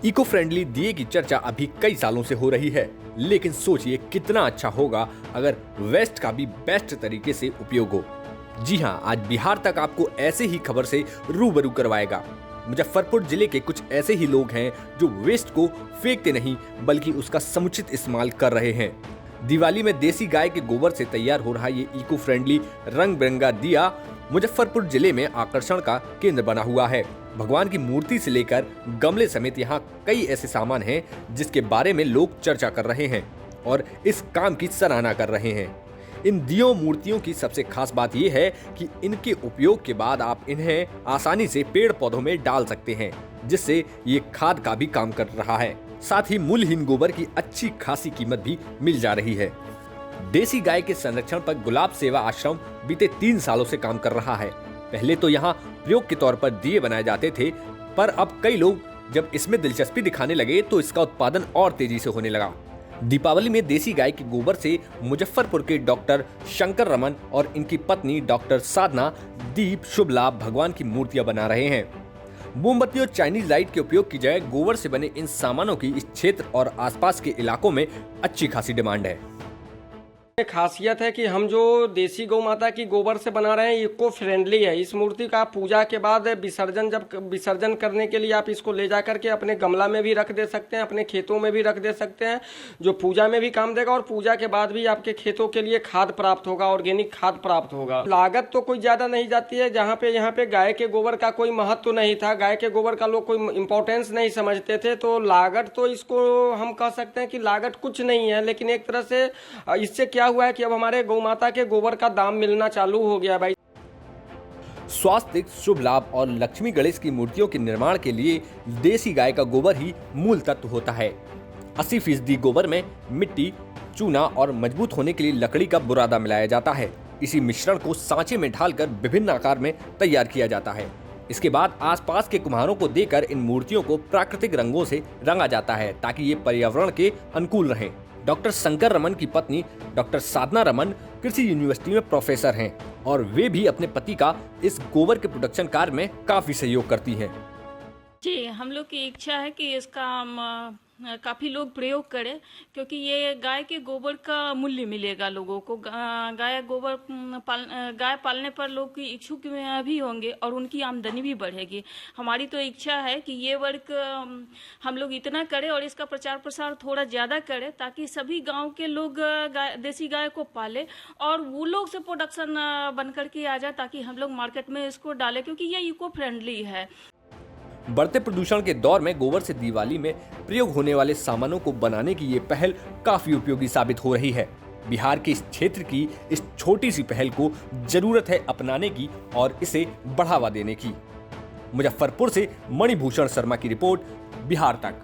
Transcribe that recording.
Eco friendly दिए की चर्चा अभी कई सालों से हो रही है, लेकिन सोचिए कितना अच्छा होगा अगर वेस्ट का भी बेस्ट तरीके से उपयोग हो। जी हाँ, आज बिहार तक आपको ऐसे ही खबर से रूबरू करवाएगा। मुजफ्फरपुर जिले के कुछ ऐसे ही लोग हैं जो वेस्ट को फेंकते नहीं बल्कि उसका समुचित इस्तेमाल कर रहे हैं। दिवाली में देसी गाय के गोबर से तैयार हो रहा ये इको फ्रेंडली रंग बिरंगा दिया मुजफ्फरपुर जिले में आकर्षण का केंद्र बना हुआ है। भगवान की मूर्ति से लेकर गमले समेत यहाँ कई ऐसे सामान हैं जिसके बारे में लोग चर्चा कर रहे हैं और इस काम की सराहना कर रहे हैं। इन दियों मूर्तियों की सबसे खास बात यह है कि इनके उपयोग के बाद आप इन्हें आसानी से पेड़ पौधों में डाल सकते हैं, जिससे ये खाद का भी काम कर रहा है। साथ ही मूल्यहीन गोबर की अच्छी खासी कीमत भी मिल जा रही है। देसी गाय के संरक्षण पर गुलाब सेवा आश्रम बीते 3 सालों से काम कर रहा है। पहले तो यहाँ प्रयोग के तौर पर दिए बनाए जाते थे, पर अब कई लोग जब इसमें दिलचस्पी दिखाने लगे तो इसका उत्पादन और तेजी से होने लगा। दीपावली में देसी गाय के गोबर से मुजफ्फरपुर के डॉक्टर शंकर रमन और इनकी पत्नी डॉक्टर साधना दीप शुभ लाभ भगवान की मूर्तियां बना रहे हैं। मोमबत्ती और चाइनीज लाइट के उपयोग की जगह गोबर से बने इन सामानों की इस क्षेत्र और आसपास के इलाकों में अच्छी खासी डिमांड है। खासियत है कि हम जो देसी गौ माता की गोबर से बना रहे हैं इको फ्रेंडली है। इस मूर्ति का पूजा के बाद विसर्जन करने के लिए आप इसको ले जा करके अपने गमला में भी रख दे सकते हैं, अपने खेतों में भी रख दे सकते हैं, जो पूजा में भी काम देगा और पूजा के बाद भी आपके खेतों के लिए खाद प्राप्त होगा, ऑर्गेनिक खाद प्राप्त होगा। लागत तो कोई ज्यादा नहीं जाती है। यहाँ पे गाय के गोबर का कोई महत्व तो नहीं था, गाय के गोबर का लोग कोई इंपॉर्टेंस नहीं समझते थे, तो लागत तो इसको हम कह सकते हैं कि लागत कुछ नहीं है। लेकिन एक तरह से इससे क्या हुआ है कि अब हमारे गौ माता के गोबर का दाम मिलना चालू हो गया भाई। स्वास्थ्य, शुभ लाभ और लक्ष्मी गणेश की मूर्तियों के निर्माण के लिए देसी गाय का गोबर ही मूल तत्व होता है। 80% गोबर में मिट्टी, चूना और मजबूत होने के लिए लकड़ी का बुरादा मिलाया जाता है। इसी मिश्रण को सांचे में ढालकर विभिन्न आकार में तैयार किया जाता है। इसके बाद आसपास के कुम्हारों को देकर इन मूर्तियों को प्राकृतिक रंगों से रंगा जाता है ताकि ये पर्यावरण के अनुकूल रहें। डॉक्टर शंकर रमन की पत्नी डॉक्टर साधना रमन कृषि यूनिवर्सिटी में प्रोफेसर हैं और वे भी अपने पति का इस गोबर के प्रोडक्शन कार्य में काफी सहयोग करती हैं। जी, हम लोग की इच्छा है कि इसका काफ़ी लोग प्रयोग करें, क्योंकि ये गाय के गोबर का मूल्य मिलेगा लोगों को। गाय पालने पर लोग की इच्छुक भी होंगे और उनकी आमदनी भी बढ़ेगी। हमारी तो इच्छा है कि ये वर्क हम लोग इतना करें और इसका प्रचार प्रसार थोड़ा ज़्यादा करें ताकि सभी गांव के लोग देसी गाय को पाले और वो लोग से प्रोडक्शन बन करके आ जाए ताकि हम लोग मार्केट में इसको डालें, क्योंकि ये इको फ्रेंडली है। बढ़ते प्रदूषण के दौर में गोबर से दिवाली में प्रयोग होने वाले सामानों को बनाने की ये पहल काफी उपयोगी साबित हो रही है। बिहार के इस क्षेत्र की इस छोटी सी पहल को जरूरत है अपनाने की और इसे बढ़ावा देने की। मुजफ्फरपुर से मणिभूषण शर्मा की रिपोर्ट, बिहार तक।